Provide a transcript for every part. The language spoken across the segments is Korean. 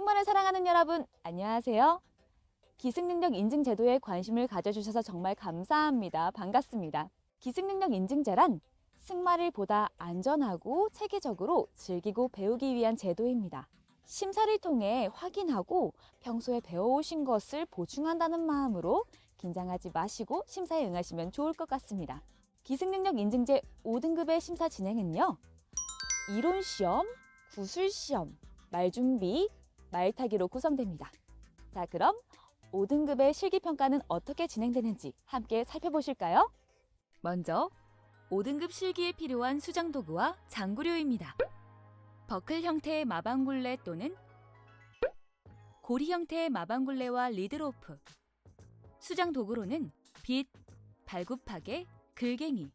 승마를 사랑하는 여러분, 안녕하세요. 기승능력 인증 제도에 관심을 가져주셔서 정말 감사합니다. 반갑습니다. 기승능력 인증제란 승마를 보다 안전하고 체계적으로 즐기고 배우기 위한 제도입니다. 심사를 통해 확인하고 평소에 배워오신 것을 보충한다는 마음으로 긴장하지 마시고 심사에 응하시면 좋을 것 같습니다. 기승능력 인증제 5등급의 심사 진행은요, 이론시험, 구술시험, 말준비, 말타기로 구성됩니다. 자, 그럼 5등급의 실기평가는 어떻게 진행되는지 함께 살펴보실까요? 먼저 5등급 실기에 필요한 수장도구와 장구료입니다. 버클 형태의 마방굴레 또는 고리 형태의 마방굴레와 리드로프, 수장도구로는 빗, 발굽하개, 글갱이,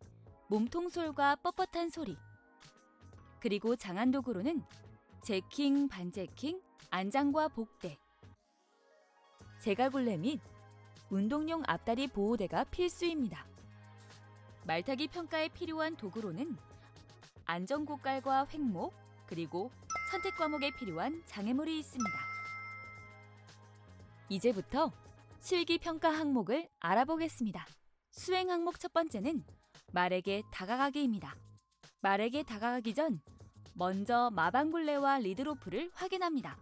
몸통솔과 뻣뻣한 소리, 그리고 장안도구로는 제킹, 반제킹, 안장과 복대, 제갈굴레 및 운동용 앞다리 보호대가 필수입니다. 말타기 평가에 필요한 도구로는 안전고깔과 횡목, 그리고 선택 과목에 필요한 장애물이 있습니다. 이제부터 실기 평가 항목을 알아보겠습니다. 수행 항목 첫 번째는 말에게 다가가기입니다. 말에게 다가가기 전 먼저 마방굴레와 리드로프를 확인합니다.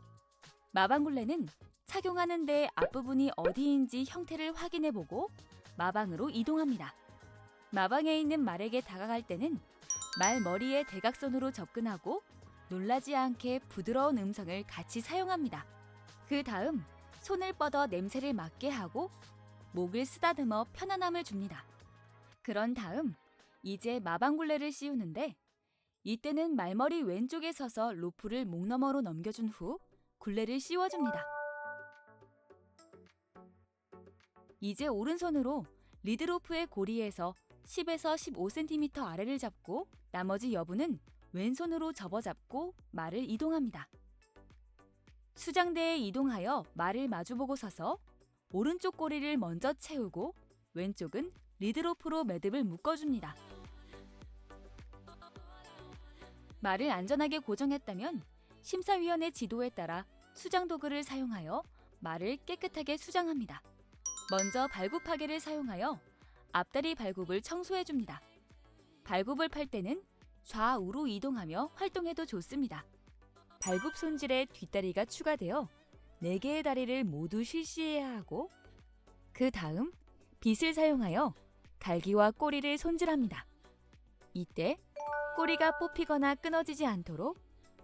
마방굴레는 착용하는 데 앞부분이 어디인지 형태를 확인해보고 마방으로 이동합니다. 마방에 있는 말에게 다가갈 때는 말 머리에 대각선으로 접근하고 놀라지 않게 부드러운 음성을 같이 사용합니다. 그 다음 손을 뻗어 냄새를 맡게 하고 목을 쓰다듬어 편안함을 줍니다. 그런 다음 이제 마방굴레를 씌우는데, 이때는 말머리 왼쪽에 서서 로프를 목 너머로 넘겨준 후 굴레를 씌워줍니다. 이제 오른손으로 리드로프의 고리에서 10에서 15cm 아래를 잡고 나머지 여부는 왼손으로 접어잡고 말을 이동합니다. 수장대에 이동하여 말을 마주보고 서서 오른쪽 꼬리를 먼저 채우고 왼쪽은 리드로프로 매듭을 묶어줍니다. 말을 안전하게 고정했다면 심사위원의 지도에 따라 수장도구를 사용하여 말을 깨끗하게 수장합니다. 먼저 발굽하개를 사용하여 앞다리 발굽을 청소해줍니다. 발굽을 팔 때는 좌우로 이동하며 활동해도 좋습니다. 발굽 손질에 뒷다리가 추가되어 4개의 다리를 모두 실시해야 하고, 그 다음 빗을 사용하여 갈기와 꼬리를 손질합니다. 이때 꼬리가 뽑히거나 끊어지지 않도록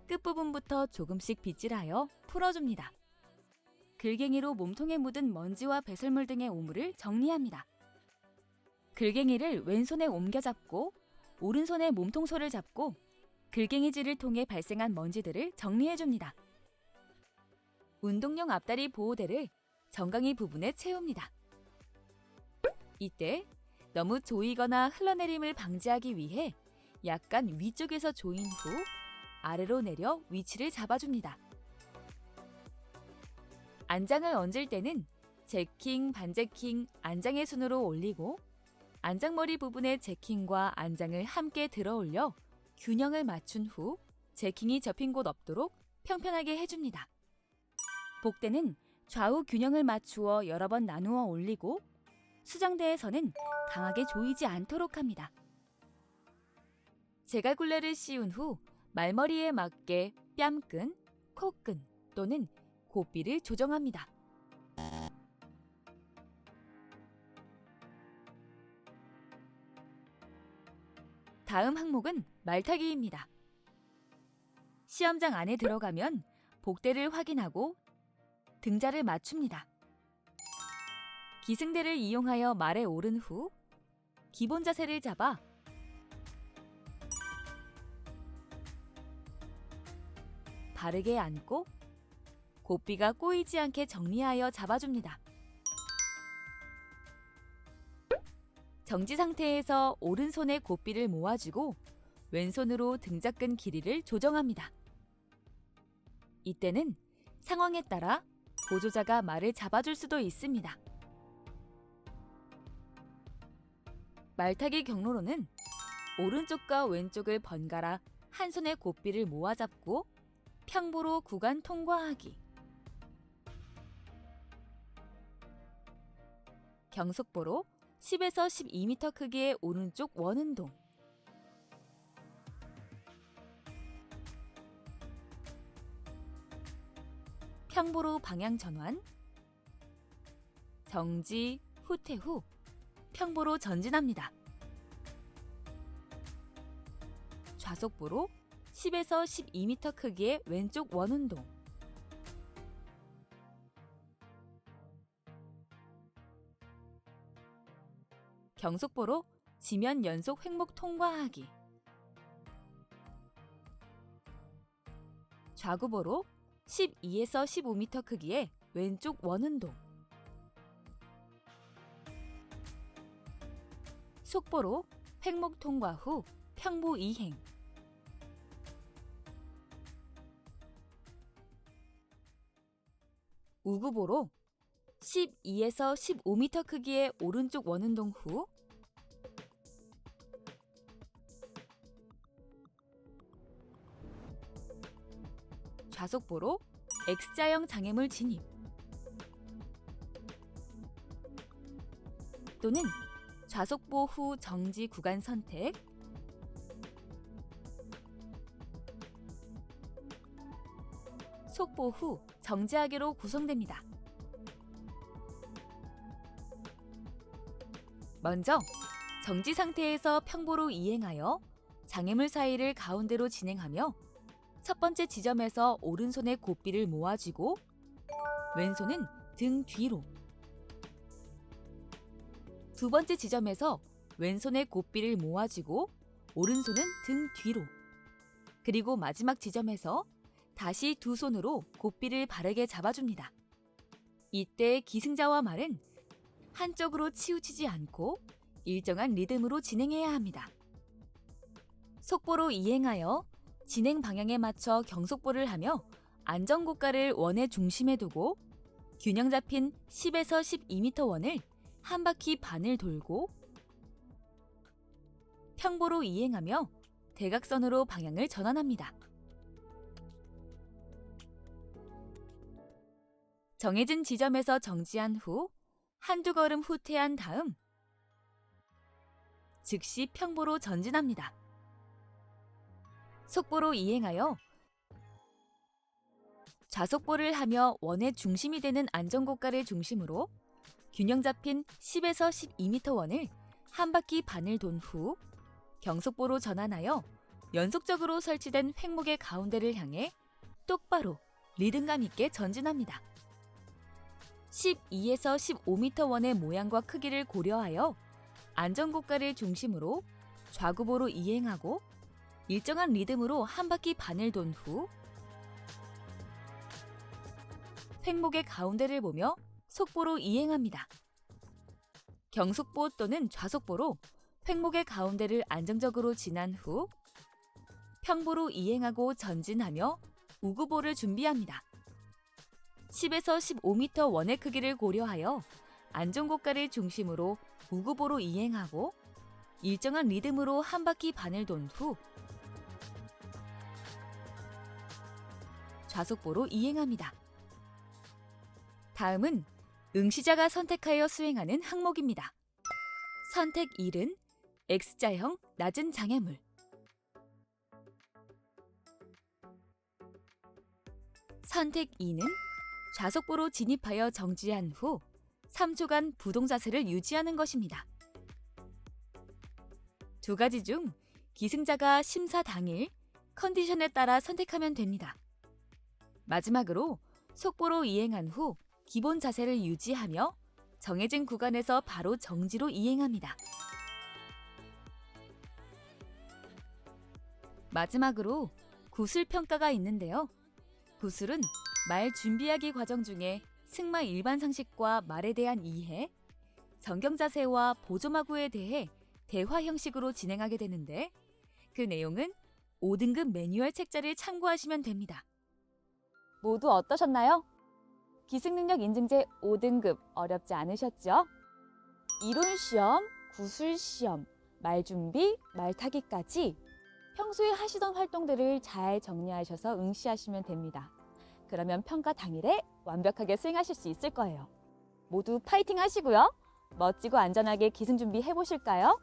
끝부분부터 조금씩 빗질하여 풀어줍니다. 글갱이로 몸통에 묻은 먼지와 배설물 등의 오물을 정리합니다. 글갱이를 왼손에 옮겨잡고 오른손에 몸통솔을 잡고 글갱이질을 통해 발생한 먼지들을 정리해줍니다. 운동용 앞다리 보호대를 정강이 부분에 채웁니다. 이때 너무 조이거나 흘러내림을 방지하기 위해 약간 위쪽에서 조인 후 아래로 내려 위치를 잡아줍니다. 안장을 얹을 때는 제킹, 반제킹, 안장의 순으로 올리고 안장머리 부분에 제킹과 안장을 함께 들어 올려 균형을 맞춘 후 제킹이 접힌 곳 없도록 평평하게 해줍니다. 복대는 좌우 균형을 맞추어 여러 번 나누어 올리고 수장대에서는 강하게 조이지 않도록 합니다. 제갈굴레를 씌운 후 말머리에 맞게 뺨끈, 코끈 또는 고삐를 조정합니다. 다음 항목은 말타기입니다. 시험장 안에 들어가면 복대를 확인하고 등자를 맞춥니다. 기승대를 이용하여 말에 오른 후 기본 자세를 잡아 바르게 앉고 고삐가 꼬이지 않게 정리하여 잡아줍니다. 정지 상태에서 오른손에 고삐를 모아주고 왼손으로 등자끈 길이를 조정합니다. 이때는 상황에 따라 보조자가 말을 잡아줄 수도 있습니다. 말타기 경로로는 오른쪽과 왼쪽을 번갈아 한 손에 고삐를 모아 잡고 평보로 구간 통과하기, 경속보로 10에서 12m 크기의 오른쪽 원운동. 평보로 방향 전환. 정지, 후퇴 후 평보로 전진합니다. 좌속보로 10에서 12m 크기의 왼쪽 원운동. 경속보로 지면 연속 횡목 통과하기. 좌구보로 12에서 15m 크기의 왼쪽 원운동. 속보로 횡목 통과 후 평보 이행. 우구보로 12에서 15m 크기의 오른쪽 원운동 후 좌속보로 X자형 장애물 진입 또는 좌속보 후 정지 구간 선택, 속보 후 정지하기로 구성됩니다. 먼저 정지 상태에서 평보로 이행하여 장애물 사이를 가운데로 진행하며 첫 번째 지점에서 오른손의 고삐를 모아쥐고 왼손은 등 뒤로, 두 번째 지점에서 왼손의 고삐를 모아쥐고 오른손은 등 뒤로, 그리고 마지막 지점에서 다시 두 손으로 고삐를 바르게 잡아줍니다. 이때 기승자와 말은 한쪽으로 치우치지 않고 일정한 리듬으로 진행해야 합니다. 속보로 이행하여 진행 방향에 맞춰 경속보를 하며 안전고가를 원의 중심에 두고 균형 잡힌 10에서 12m 원을 한 바퀴 반을 돌고 평보로 이행하며 대각선으로 방향을 전환합니다. 정해진 지점에서 정지한 후 한두 걸음 후퇴한 다음 즉시 평보로 전진합니다. 속보로 이행하여 좌속보를 하며 원의 중심이 되는 안전고가를 중심으로 균형 잡힌 10에서 12m 원을 한 바퀴 반을 돈 후 경속보로 전환하여 연속적으로 설치된 횡목의 가운데를 향해 똑바로 리듬감 있게 전진합니다. 12에서 15m 원의 모양과 크기를 고려하여 안전고가를 중심으로 좌구보로 이행하고 일정한 리듬으로 한 바퀴 반을 돈 후 횡목의 가운데를 보며 속보로 이행합니다. 경속보 또는 좌속보로 횡목의 가운데를 안정적으로 지난 후 평보로 이행하고 전진하며 우구보를 준비합니다. 10에서 15m 원의 크기를 고려하여 안전고가를 중심으로 우구보로 이행하고 일정한 리듬으로 한 바퀴 반을 돈 후 좌속보로 이행합니다. 다음은 응시자가 선택하여 수행하는 항목입니다. 선택 1은 X자형 낮은 장애물. 선택 2는 좌속보로 진입하여 정지한 후 3초간 부동 자세를 유지하는 것입니다. 두 가지 중 기승자가 심사 당일 컨디션에 따라 선택하면 됩니다. 마지막으로 속보로 이행한 후 기본 자세를 유지하며 정해진 구간에서 바로 정지로 이행합니다. 마지막으로 구술 평가가 있는데요. 구술은 말 준비하기 과정 중에 승마 일반 상식과 말에 대한 이해, 정경 자세와 보조마구에 대해 대화 형식으로 진행하게 되는데 그 내용은 5등급 매뉴얼 책자를 참고하시면 됩니다. 모두 어떠셨나요? 기승능력 인증제 5등급 어렵지 않으셨죠? 이론시험, 구술시험, 말준비, 말타기까지 평소에 하시던 활동들을 잘 정리하셔서 응시하시면 됩니다. 그러면 평가 당일에 완벽하게 수행하실 수 있을 거예요. 모두 파이팅 하시고요. 멋지고 안전하게 기승 준비 해보실까요?